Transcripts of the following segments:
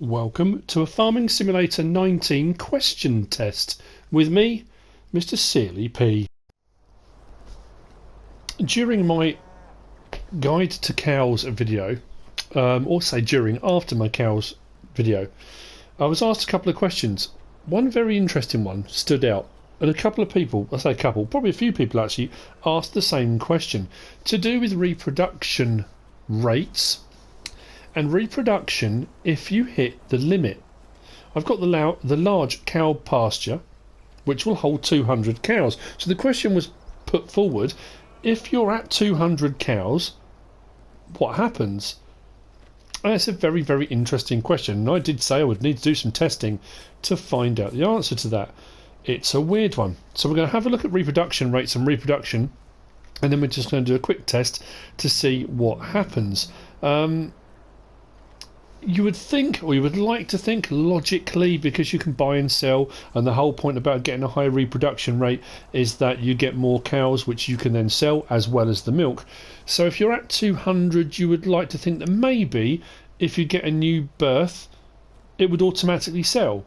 Welcome to a Farming Simulator 19 question test with me, MrSealyp. During my guide to cows video, or say after my cows video, I was asked a couple of questions. One very interesting one stood out, and a couple of people, I say a couple, probably a few people actually, asked the same question to do with reproduction rates. And reproduction if you hit the limit. I've got the large cow pasture which will hold 200 cows. So the question was put forward, if you're at 200 cows, what happens? And it's a very, very interesting question, and I did say I would need to do some testing to find out the answer to that. It's a weird one. So we're going to have a look at reproduction rates and reproduction, and then we're just going to do a quick test to see what happens. You would think, or you would like to think logically, because you can buy and sell, and the whole point about getting a high reproduction rate is that you get more cows which you can then sell as well as the milk. So if you're at 200, you would like to think that maybe if you get a new birth it would automatically sell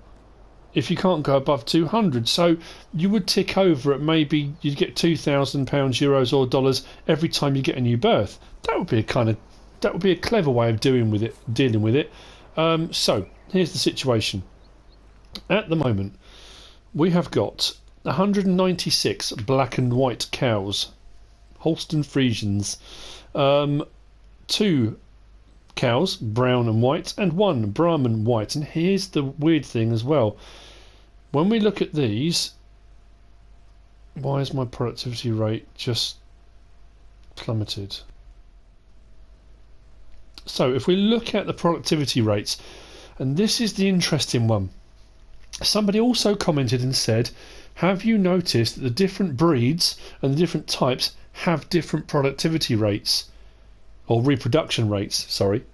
if you can't go above 200. So you would tick over at maybe you'd get £2,000, euros or dollars every time you get a new birth. That would be a clever way of dealing with it. So here's the situation. At the moment, we have got 196 black and white cows, Holstein Friesians, 2 cows, brown and white, and 1 Brahman white. And here's the weird thing as well. When we look at these, why is my productivity rate just plummeted? So if we look at the productivity rates, and this is the interesting one, somebody also commented and said, have you noticed that the different breeds and the different types have different productivity rates, or reproduction rates, sorry.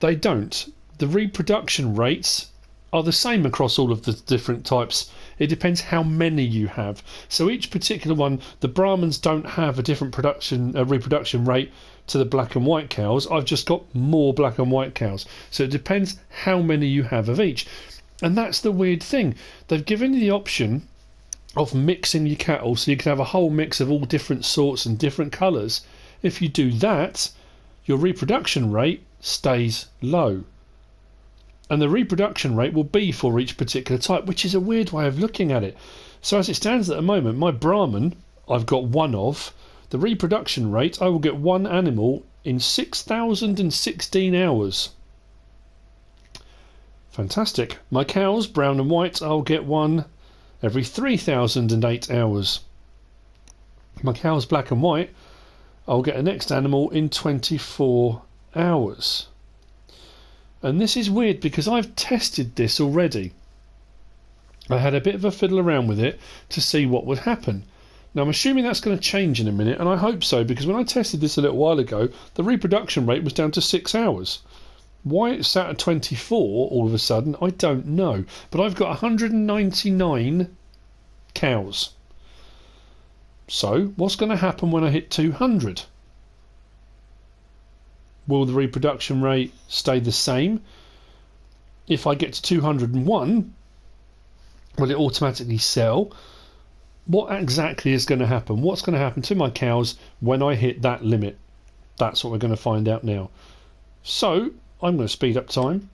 They don't. The reproduction rates are the same across all of the different types. It depends how many you have. So each particular one, the Brahmans don't have a different reproduction rate to the black and white cows. I've just got more black and white cows. So it depends how many you have of each. And that's the weird thing. They've given you the option of mixing your cattle, so you can have a whole mix of all different sorts and different colours. If you do that, your reproduction rate stays low. And the reproduction rate will be for each particular type, which is a weird way of looking at it. So as it stands at the moment, my Brahman, I've got one of. The reproduction rate, I will get one animal in 6,016 hours. Fantastic. My cows, brown and white, I'll get one every 3,008 hours. My cows, black and white, I'll get the next animal in 24 hours. And this is weird because I've tested this already. I had a bit of a fiddle around with it to see what would happen. Now I'm assuming that's going to change in a minute, and I hope so, because when I tested this a little while ago, the reproduction rate was down to 6 hours. Why it's sat at 24 all of a sudden, I don't know. But I've got 199 cows. So what's going to happen when I hit 200? Will the reproduction rate stay the same? If I get to 201, will it automatically sell? What exactly is going to happen? What's going to happen to my cows when I hit that limit? That's what we're going to find out now. So I'm going to speed up time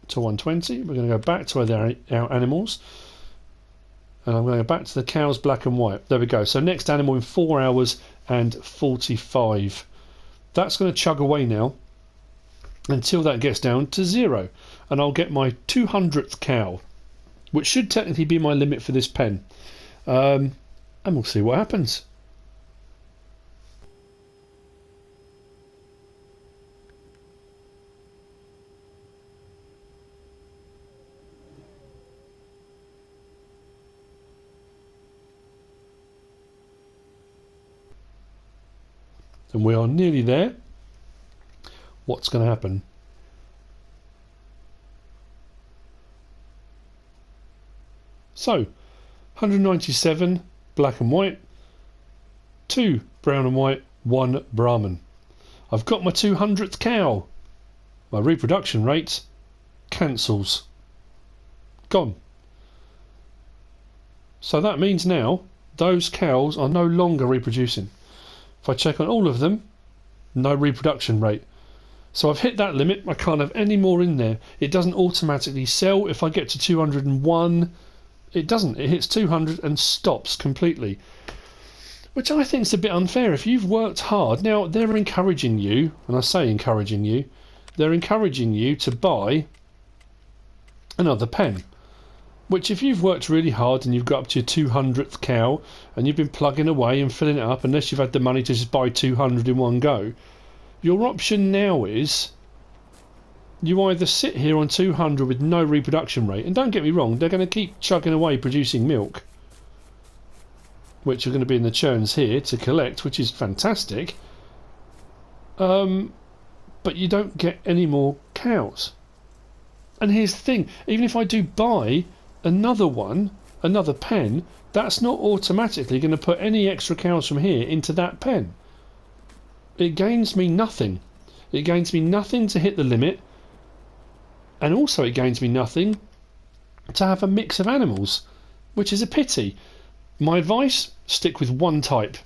to 120. We're going to go back to our animals. And I'm going to go back to the cows, black and white. There we go. So next animal in 4 hours and 45. That's going to chug away now until that gets down to 0. And I'll get my 200th cow, which should technically be my limit for this pen. And we'll see what happens. And we are nearly there. What's going to happen? So 197 black and white, 2 brown and white, 1 Brahman. I've got my 200th cow. my reproduction rate cancels. Gone. So that means now those cows are no longer reproducing. If I check on all of them, no reproduction rate. So I've hit that limit. I can't have any more in there. It doesn't automatically sell. If I get to 201, it doesn't. It hits 200 and stops completely, which I think is a bit unfair. If you've worked hard, now they're encouraging you, and I say encouraging you, they're encouraging you to buy another pen, which if you've worked really hard and you've got up to your 200th cow and you've been plugging away and filling it up, unless you've had the money to just buy 200 in one go, your option now is you either sit here on 200 with no reproduction rate, and don't get me wrong, they're going to keep chugging away producing milk, which are going to be in the churns here to collect, which is fantastic, but you don't get any more cows. And here's the thing, even if I do buy another one, another pen, that's not automatically going to put any extra cows from here into that pen. It gains me nothing. It gains me nothing to hit the limit, and also it gains me nothing to have a mix of animals, which is a pity. My advice, stick with one type.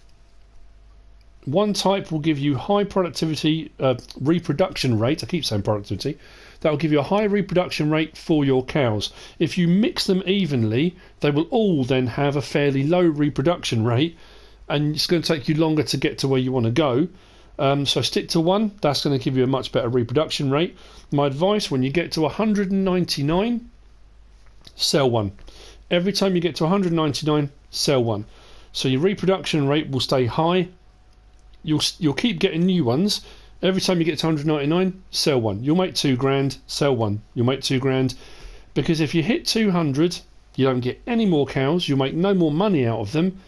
One type will give you high productivity, reproduction rate. I keep saying productivity. That will give you a high reproduction rate for your cows. If you mix them evenly, they will all then have a fairly low reproduction rate, and it's going to take you longer to get to where you want to go. So stick to one. That's going to give you a much better reproduction rate. My advice, when you get to 199, sell one. Every time you get to 199, sell one. So your reproduction rate will stay high. You'll keep getting new ones. Every time you get to 199, sell one. You'll make £2,000, sell one. You'll make £2,000. Because if you hit 200, you don't get any more cows. You'll make no more money out of them.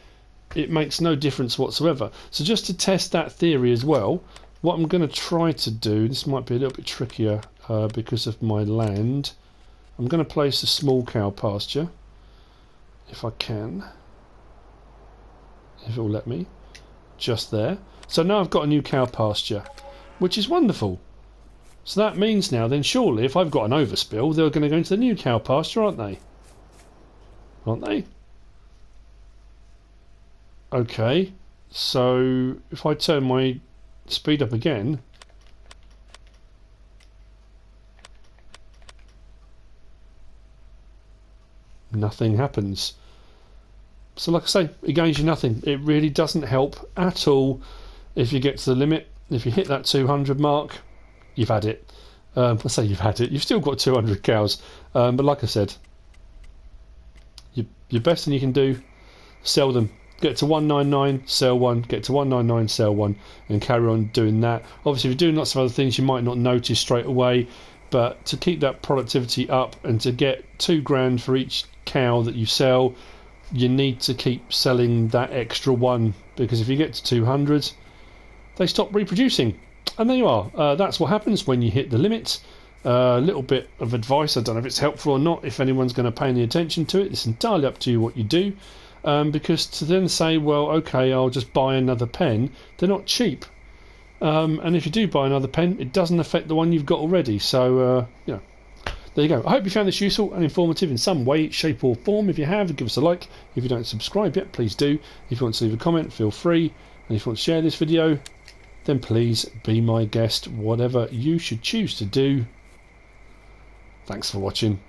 It makes no difference whatsoever. So just to test that theory as well, what I'm going to try to do, this might be a little bit trickier because of my land. I'm going to place a small cow pasture, if I can, if it will let me, just there. So now I've got a new cow pasture, which is wonderful. So that means now then surely if I've got an overspill, they're going to go into the new cow pasture, aren't they? Aren't they? Okay, so if I turn my speed up again, nothing happens. So like I say, it gains you nothing. It really doesn't help at all if you get to the limit. If you hit that 200 mark, you've had it. I say you've had it. You've still got 200 cows. But like I said, your best thing you can do, sell them. Get to 199, sell one. Get to 199, sell one, and carry on doing that. Obviously, if you're doing lots of other things, you might not notice straight away. But to keep that productivity up and to get £2,000 for each cow that you sell, you need to keep selling that extra one, because if you get to 200, they stop reproducing. And there you are. That's what happens when you hit the limit. A little bit of advice. I don't know if it's helpful or not. If anyone's going to pay any attention to it, it's entirely up to you what you do. Because to then say, well, okay, I'll just buy another pen, they're not cheap. And if you do buy another pen, it doesn't affect the one you've got already. So, you know, there you go. I hope you found this useful and informative in some way, shape or form. If you have, give us a like. If you don't subscribe yet, please do. If you want to leave a comment, feel free. And if you want to share this video, then please be my guest. Whatever you should choose to do. Thanks for watching.